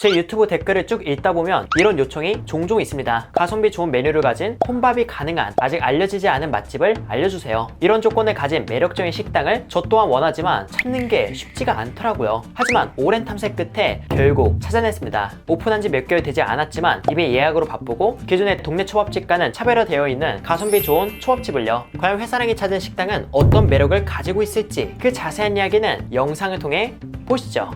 제 유튜브 댓글을 쭉 읽다 보면 이런 요청이 종종 있습니다. 가성비 좋은 메뉴를 가진 혼밥이 가능한 아직 알려지지 않은 맛집을 알려주세요. 이런 조건을 가진 매력적인 식당을 저 또한 원하지만 찾는 게 쉽지가 않더라고요. 하지만 오랜 탐색 끝에 결국 찾아냈습니다. 오픈한 지 몇 개월 되지 않았지만 이미 예약으로 바쁘고 기존의 동네 초밥집과는 차별화되어 있는 가성비 좋은 초밥집을요. 과연 회사랑이 찾은 식당은 어떤 매력을 가지고 있을지 그 자세한 이야기는 영상을 통해 보시죠.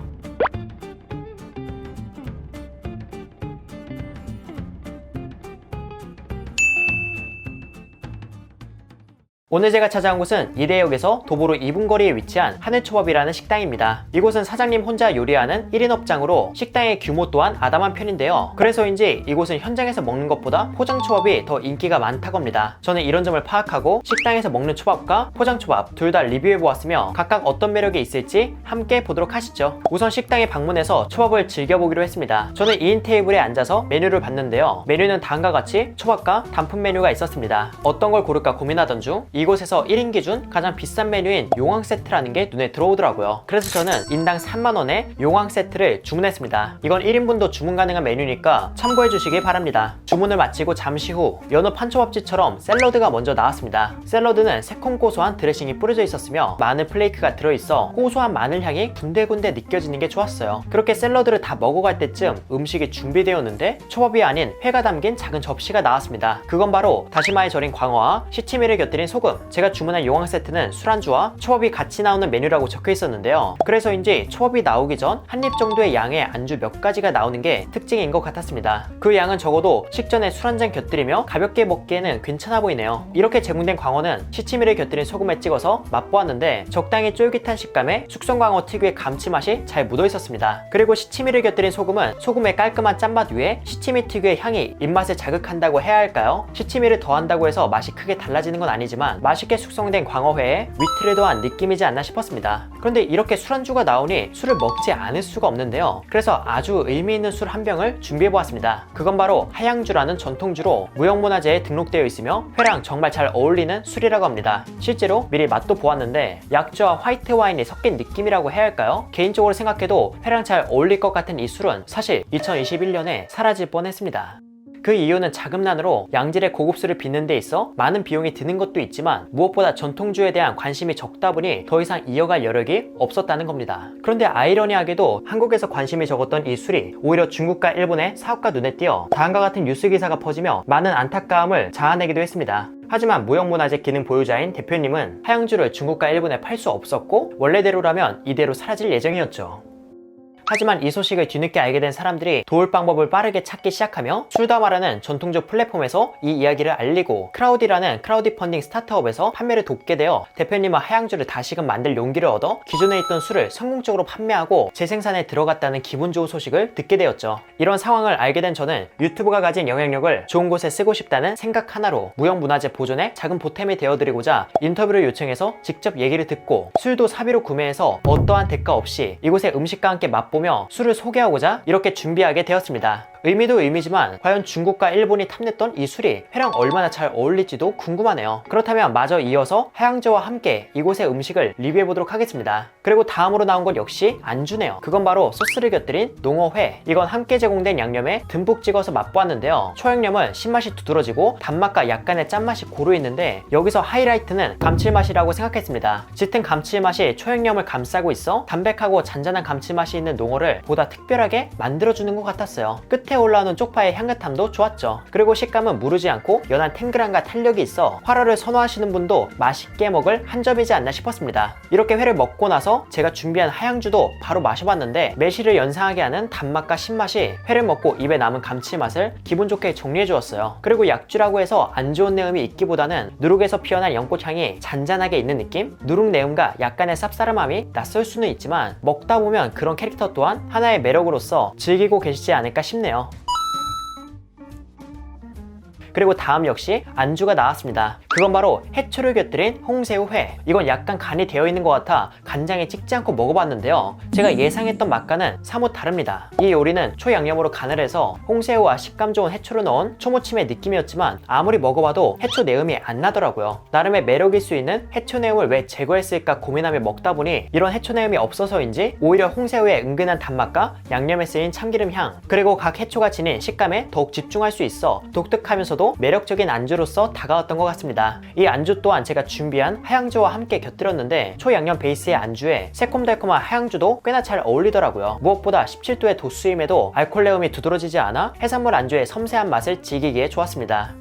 오늘 제가 찾아온 곳은 이대역에서 도보로 2분 거리에 위치한 하늘초밥이라는 식당입니다. 이곳은 사장님 혼자 요리하는 1인 업장으로 식당의 규모 또한 아담한 편인데요. 그래서인지 이곳은 현장에서 먹는 것보다 포장초밥이 더 인기가 많다고 합니다. 저는 이런 점을 파악하고 식당에서 먹는 초밥과 포장초밥 둘 다 리뷰해보았으며 각각 어떤 매력이 있을지 함께 보도록 하시죠. 우선 식당에 방문해서 초밥을 즐겨보기로 했습니다. 저는 2인 테이블에 앉아서 메뉴를 봤는데요. 메뉴는 다음과 같이 초밥과 단품 메뉴가 있었습니다. 어떤 걸 고를까 고민하던 중 이곳에서 1인 기준 가장 비싼 메뉴인 용왕 세트라는 게 눈에 들어오더라고요. 그래서 저는 인당 3만원에 용왕 세트를 주문했습니다. 이건 1인분도 주문 가능한 메뉴니까 참고해 주시기 바랍니다. 주문을 마치고 잠시 후 연어 판초밥집처럼 샐러드가 먼저 나왔습니다. 샐러드는 새콤고소한 드레싱이 뿌려져 있었으며 마늘 플레이크가 들어있어 고소한 마늘 향이 군데군데 느껴지는 게 좋았어요. 그렇게 샐러드를 다 먹어갈 때쯤 음식이 준비되었는데 초밥이 아닌 회가 담긴 작은 접시가 나왔습니다. 그건 바로 다시마에 절인 광어와 시치미를 곁들인 소금. 제가 주문한 용왕 세트는 술안주와 초밥이 같이 나오는 메뉴라고 적혀 있었는데요. 그래서인지 초밥이 나오기 전 한 입 정도의 양의 안주 몇 가지가 나오는 게 특징인 것 같았습니다. 그 양은 적어도 식전에 술 한 잔 곁들이며 가볍게 먹기에는 괜찮아 보이네요. 이렇게 제공된 광어는 시치미를 곁들인 소금에 찍어서 맛보았는데 적당히 쫄깃한 식감에 숙성광어 특유의 감칠맛이 잘 묻어 있었습니다. 그리고 시치미를 곁들인 소금은 소금의 깔끔한 짠맛 위에 시치미 특유의 향이 입맛을 자극한다고 해야 할까요? 시치미를 더한다고 해서 맛이 크게 달라지는 건 아니지만 맛있게 숙성된 광어회에 위트를 더한 느낌이지 않나 싶었습니다. 그런데 이렇게 술안주가 나오니 술을 먹지 않을 수가 없는데요. 그래서 아주 의미있는 술 한 병을 준비해보았습니다. 그건 바로 하양주라는 전통주로 무형문화재에 등록되어 있으며 회랑 정말 잘 어울리는 술이라고 합니다. 실제로 미리 맛도 보았는데 약주와 화이트 와인이 섞인 느낌이라고 해야 할까요? 개인적으로 생각해도 회랑 잘 어울릴 것 같은 이 술은 사실 2021년에 사라질 뻔했습니다. 그 이유는 자금난으로 양질의 고급술을 빚는 데 있어 많은 비용이 드는 것도 있지만 무엇보다 전통주에 대한 관심이 적다 보니 더 이상 이어갈 여력이 없었다는 겁니다. 그런데 아이러니하게도 한국에서 관심이 적었던 이 술이 오히려 중국과 일본의 사업가 눈에 띄어 다음과 같은 뉴스 기사가 퍼지며 많은 안타까움을 자아내기도 했습니다. 하지만 무형문화재 기능 보유자인 대표님은 하양주를 중국과 일본에 팔 수 없었고 원래대로라면 이대로 사라질 예정이었죠. 하지만 이 소식을 뒤늦게 알게 된 사람들이 도울 방법을 빠르게 찾기 시작하며 술다마라는 전통적 플랫폼에서 이 이야기를 알리고 크라우디라는 크라우디 펀딩 스타트업에서 판매를 돕게 되어 대표님은 하양주를 다시금 만들 용기를 얻어 기존에 있던 술을 성공적으로 판매하고 재생산에 들어갔다는 기분 좋은 소식을 듣게 되었죠. 이런 상황을 알게 된 저는 유튜브가 가진 영향력을 좋은 곳에 쓰고 싶다는 생각 하나로 무형문화재 보존에 작은 보탬이 되어드리고자 인터뷰를 요청해서 직접 얘기를 듣고 술도 사비로 구매해서 어떠한 대가 없이 이곳의 음식과 함께 맛보며 술을 소개하고자 이렇게 준비하게 되었습니다. 의미도 의미지만 과연 중국과 일본이 탐냈던 이 술이 회랑 얼마나 잘 어울릴지도 궁금하네요. 그렇다면 마저 이어서 하양주와 함께 이곳의 음식을 리뷰해보도록 하겠습니다. 그리고 다음으로 나온 것 역시 안주네요. 그건 바로 소스를 곁들인 농어회. 이건 함께 제공된 양념에 듬뿍 찍어서 맛보았는데요. 초양념은 신맛이 두드러지고 단맛과 약간의 짠맛이 고루 있는데 여기서 하이라이트는 감칠맛이라고 생각했습니다. 짙은 감칠맛이 초양념을 감싸고 있어 담백하고 잔잔한 감칠맛이 있는 농어를 보다 특별하게 만들어주는 것 같았어요. 끝에 올라오는 쪽파의 향긋함도 좋았죠. 그리고 식감은 무르지 않고 연한 탱글함과 탄력이 있어 활어를 선호하시는 분도 맛있게 먹을 한 점이지 않나 싶었습니다. 이렇게 회를 먹고 나서 제가 준비한 하양주도 바로 마셔봤는데 매실을 연상하게 하는 단맛과 신맛이 회를 먹고 입에 남은 감칠맛을 기분 좋게 정리해 주었어요. 그리고 약주라고 해서 안 좋은 내음이 있기보다는 누룩에서 피어난 연꽃향이 잔잔하게 있는 느낌? 누룩 내음과 약간의 쌉싸름함이 낯설 수는 있지만 먹다 보면 그런 캐릭터 또한 하나의 매력으로서 즐기고 계시지 않을까 싶네요. 그리고 다음 역시 안주가 나왔습니다. 그건 바로 해초를 곁들인 홍새우회. 이건 약간 간이 되어 있는 것 같아 간장에 찍지 않고 먹어봤는데요, 제가 예상했던 맛과는 사뭇 다릅니다. 이 요리는 초양념으로 간을 해서 홍새우와 식감 좋은 해초를 넣은 초무침의 느낌이었지만 아무리 먹어봐도 해초 내음이 안 나더라고요. 나름의 매력일 수 있는 해초 내음을 왜 제거했을까 고민하며 먹다 보니 이런 해초 내음이 없어서인지 오히려 홍새우의 은근한 단맛과 양념에 쓰인 참기름 향, 그리고 각 해초가 지닌 식감에 더욱 집중할 수 있어 독특하면서도 매력적인 안주로서 다가왔던 것 같습니다. 이 안주 또한 제가 준비한 하양주와 함께 곁들였는데 초양념 베이스의 안주에 새콤달콤한 하양주도 꽤나 잘 어울리더라고요. 무엇보다 17도의 도수임에도 알코올 내음이 두드러지지 않아 해산물 안주의 섬세한 맛을 즐기기에 좋았습니다.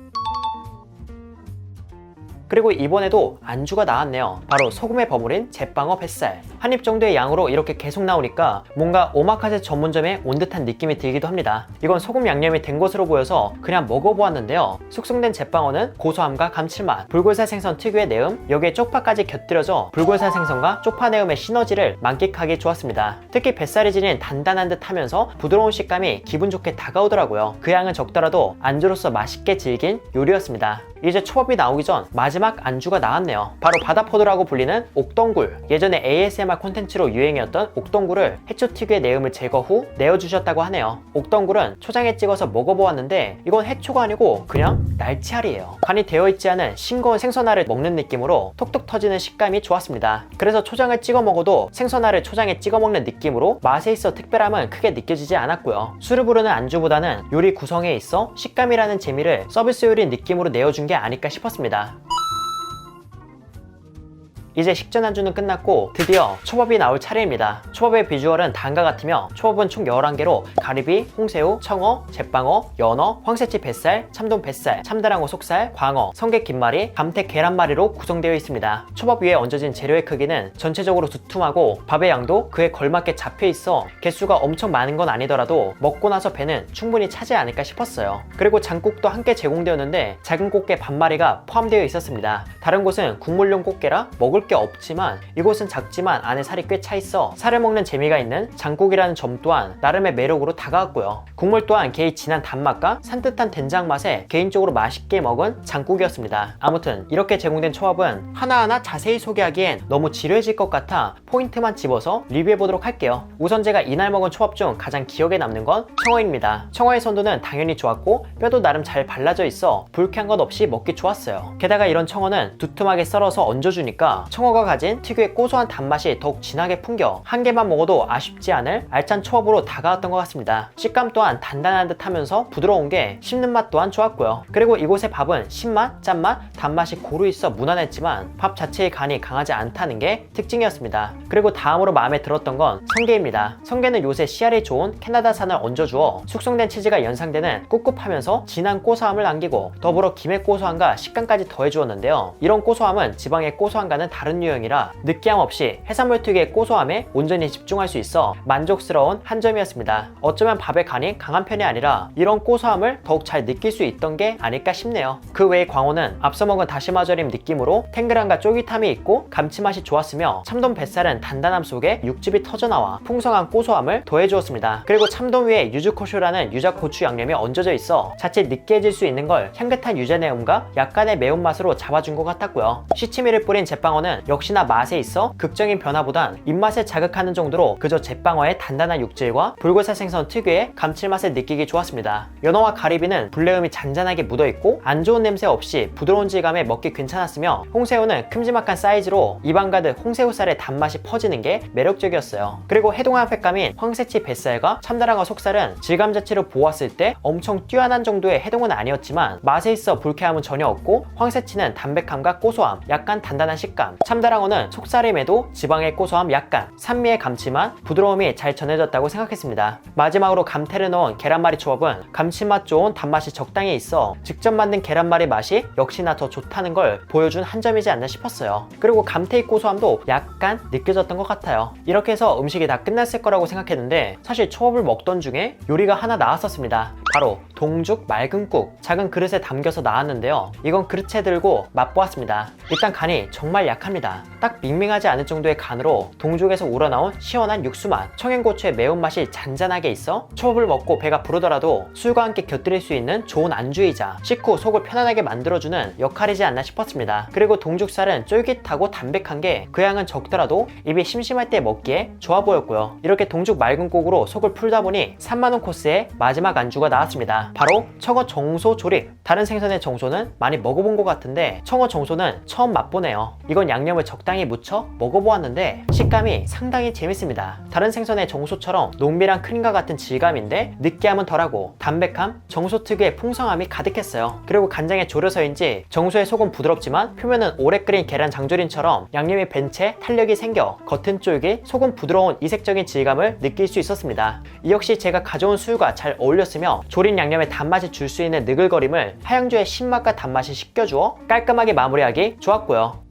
그리고 이번에도 안주가 나왔네요. 바로 소금에 버무린 제빵어 뱃살. 한 입 정도의 양으로 이렇게 계속 나오니까 뭔가 오마카세 전문점에 온 듯한 느낌이 들기도 합니다. 이건 소금 양념이 된 것으로 보여서 그냥 먹어보았는데요, 숙성된 제빵어는 고소함과 감칠맛, 불골살 생선 특유의 내음, 여기에 쪽파까지 곁들여져 불골살 생선과 쪽파 내음의 시너지를 만끽하기 좋았습니다. 특히 뱃살이 지닌 단단한 듯 하면서 부드러운 식감이 기분 좋게 다가오더라고요. 그 양은 적더라도 안주로서 맛있게 즐긴 요리였습니다. 이제 초밥이 나오기 전 마지막 안주가 나왔네요. 바로 바다포도라고 불리는 옥덩굴. 예전에 ASMR 콘텐츠로 유행이었던 옥덩굴을 해초 특유의 내음을 제거 후 내어주셨다고 하네요. 옥덩굴은 초장에 찍어서 먹어보았는데 이건 해초가 아니고 그냥 날치알이에요. 간이 되어있지 않은 싱거운 생선알을 먹는 느낌으로 톡톡 터지는 식감이 좋았습니다. 그래서 초장을 찍어 먹어도 생선알을 초장에 찍어 먹는 느낌으로 맛에 있어 특별함은 크게 느껴지지 않았고요. 술을 부르는 안주보다는 요리 구성에 있어 식감이라는 재미를 서비스 요리 느낌으로 내어준 게 아닐까 싶었습니다. 이제 식전 안주는 끝났고 드디어 초밥이 나올 차례입니다. 초밥의 비주얼은 다음과 같으며 초밥은 총 11개로 가리비, 홍새우, 청어, 제빵어, 연어, 황새치 뱃살, 참돔 뱃살, 참다랑어 속살, 광어, 성게 김말이, 감태 계란말이로 구성되어 있습니다. 초밥 위에 얹어진 재료의 크기는 전체적으로 두툼하고 밥의 양도 그에 걸맞게 잡혀 있어 개수가 엄청 많은 건 아니더라도 먹고 나서 배는 충분히 차지 않을까 싶었어요. 그리고 장국도 함께 제공되었는데 작은 꽃게 반마리가 포함되어 있었습니다. 다른 곳은 국물용 꽃게라 먹을 게 없지만 이곳은 작지만 안에 살이 꽤 차 있어 살을 먹는 재미가 있는 장국이라는 점 또한 나름의 매력으로 다가왔고요. 국물 또한 게의 진한 단맛과 산뜻한 된장 맛에 개인적으로 맛있게 먹은 장국이었습니다. 아무튼 이렇게 제공된 초밥은 하나하나 자세히 소개하기엔 너무 지루해질 것 같아 포인트만 집어서 리뷰해보도록 할게요. 우선 제가 이날 먹은 초밥 중 가장 기억에 남는 건 청어입니다. 청어의 선도는 당연히 좋았고 뼈도 나름 잘 발라져 있어 불쾌한 것 없이 먹기 좋았어요. 게다가 이런 청어는 두툼하게 썰어서 얹어주니까 청어가 가진 특유의 고소한 단맛이 더욱 진하게 풍겨 한 개만 먹어도 아쉽지 않을 알찬 초밥으로 다가왔던 것 같습니다. 식감 또한 단단한 듯 하면서 부드러운 게 씹는 맛 또한 좋았고요. 그리고 이곳의 밥은 신맛, 짠맛, 단맛이 고루 있어 무난했지만 밥 자체의 간이 강하지 않다는 게 특징이었습니다. 그리고 다음으로 마음에 들었던 건 성게입니다. 성게는 요새 씨알이 좋은 캐나다산을 얹어주어 숙성된 치즈가 연상되는 꿉꿉하면서 진한 고소함을 남기고 더불어 김의 고소함과 식감까지 더해주었는데요. 이런 고소함은 지방의 고소함과는 다른 유형이라 느끼함 없이 해산물 특유의 고소함에 온전히 집중할 수 있어 만족스러운 한 점이었습니다. 어쩌면 밥의 간이 강한 편이 아니라 이런 고소함을 더욱 잘 느낄 수 있던 게 아닐까 싶네요. 그 외에 광어는 앞서 먹은 다시마절임 느낌으로 탱글함과 쫄깃함이 있고 감칠맛이 좋았으며 참돔 뱃살은 단단함 속에 육즙이 터져나와 풍성한 고소함을 더해주었습니다. 그리고 참돔 위에 유즈코쇼라는 유자고추 양념이 얹어져 있어 자칫 느끼해질 수 있는 걸 향긋한 유자내음과 약간의 매운맛으로 잡아준 것 같았고요. 시치미를 뿌린 제빵어는 역시나 맛에 있어 극적인 변화보단 입맛을 자극하는 정도로 그저 제빵어의 단단한 육질과 불고살 생선 특유의 감칠맛을 느끼기 좋았습니다. 연어와 가리비는 불내음이 잔잔하게 묻어있고 안 좋은 냄새 없이 부드러운 질감에 먹기 괜찮았으며 홍새우는 큼지막한 사이즈로 입안 가득 홍새우살의 단맛이 퍼지는 게 매력적이었어요. 그리고 해동한 횟감인 황새치 뱃살과 참다랑어 속살은 질감 자체로 보았을 때 엄청 뛰어난 정도의 해동은 아니었지만 맛에 있어 불쾌함은 전혀 없고 황새치는 담백함과 고소함, 약간 단단한 식감, 참다랑어는 속살임에도 지방의 고소함 약간, 산미의 감칠맛, 부드러움이 잘 전해졌다고 생각했습니다. 마지막으로 감태를 넣은 계란말이 초밥은 감칠맛 좋은 단맛이 적당히 있어 직접 만든 계란말이 맛이 역시나 더 좋다는 걸 보여준 한 점이지 않나 싶었어요. 그리고 감태의 고소함도 약간 느껴졌던 것 같아요. 이렇게 해서 음식이 다 끝났을 거라고 생각했는데 사실 초밥을 먹던 중에 요리가 하나 나왔었습니다. 바로 동죽 맑은국. 작은 그릇에 담겨서 나왔는데요. 이건 그릇에 들고 맛보았습니다. 일단 간이 정말 약한 가득합니다. 딱 밍밍하지 않을 정도의 간으로 동죽에서 우러나온 시원한 육수맛, 청양고추의 매운맛이 잔잔하게 있어 초밥을 먹고 배가 부르더라도 술과 함께 곁들일 수 있는 좋은 안주이자 식후 속을 편안하게 만들어주는 역할이지 않나 싶었습니다. 그리고 동죽살은 쫄깃하고 담백한 게 그 양은 적더라도 입이 심심할 때 먹기에 좋아 보였고요. 이렇게 동죽 맑은 국으로 속을 풀다 보니 3만원 코스의 마지막 안주가 나왔습니다. 바로 청어 정소 조림. 다른 생선의 정소는 많이 먹어본 것 같은데 청어 정소는 처음 맛보네요. 이건 양념을 적당히 묻혀 먹어보았는데 식감이 상당히 재밌습니다. 다른 생선의 정소처럼 농밀한 크림과 같은 질감인데 느끼함은 덜하고 담백함, 정소 특유의 풍성함이 가득했어요. 그리고 간장에 졸여서인지 정소의 속은 부드럽지만 표면은 오래 끓인 계란 장조림처럼 양념이 밴 채 탄력이 생겨 겉은 쫄깃, 속은 부드러운 이색적인 질감을 느낄 수 있었습니다. 이 역시 제가 가져온 술과 잘 어울렸으며 조린 양념의 단맛이 줄 수 있는 느글거림을 하양주의 신맛과 단맛이 씻겨주어 깔끔하게 마무리하기 좋았고요.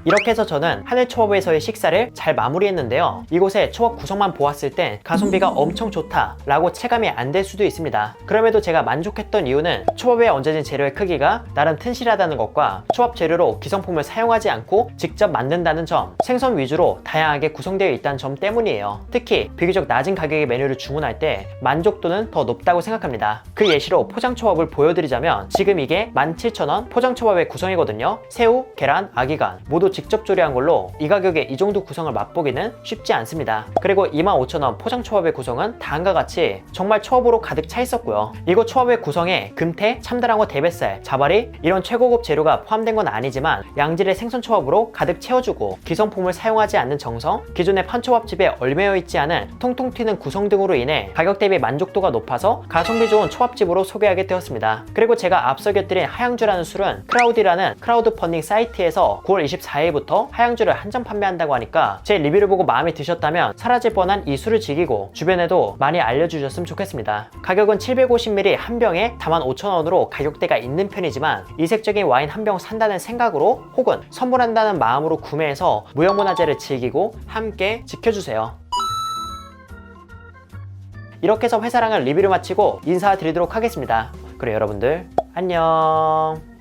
이렇게 해서 저는 하늘초밥에서의 식사를 잘 마무리했는데요. 이곳의 초밥 구성만 보았을 땐 가성비가 엄청 좋다 라고 체감이 안 될 수도 있습니다. 그럼에도 제가 만족했던 이유는 초밥에 얹어진 재료의 크기가 나름 튼실하다는 것과 초밥 재료로 기성품을 사용하지 않고 직접 만든다는 점, 생선 위주로 다양하게 구성되어 있다는 점 때문이에요. 특히 비교적 낮은 가격의 메뉴를 주문할 때 만족도는 더 높다고 생각합니다. 그 예시로 포장초밥을 보여드리자면 지금 이게 17,000원 포장초밥의 구성이거든요. 새우, 계란, 아기간 모두 직접 조리한 걸로 이 가격에 이 정도 구성을 맛보기는 쉽지 않습니다. 그리고 25,000원 포장초밥의 구성은 다음과 같이 정말 초밥으로 가득 차 있었고요. 이곳 초밥의 구성에 금태, 참다랑어 대뱃살, 자바리 이런 최고급 재료가 포함된 건 아니지만 양질의 생선 초밥으로 가득 채워주고 기성품을 사용하지 않는 정성, 기존의 판초밥집에 얼매여 있지 않은 통통 튀는 구성 등으로 인해 가격 대비 만족도가 높아서 가성비 좋은 초밥집으로 소개하게 되었습니다. 그리고 제가 앞서 곁들인 하양주라는 술은 크라우디라는 크라우드 펀딩 사이트에서 9월 24일부터 하양주를 한정 판매한다고 하니까 제 리뷰를 보고 마음에 드셨다면 사라질 뻔한 이 술을 즐기고 주변에도 많이 알려주셨으면 좋겠습니다. 가격은 750ml 한 병에 45,000원으로 가격대가 있는 편이지만 이색적인 와인 한 병 산다는 생각으로 혹은 선물한다는 마음으로 구매해서 무형문화재를 즐기고 함께 지켜주세요. 이렇게 해서 회사랑을 리뷰를 마치고 인사드리도록 하겠습니다. 그럼 여러분들 안녕.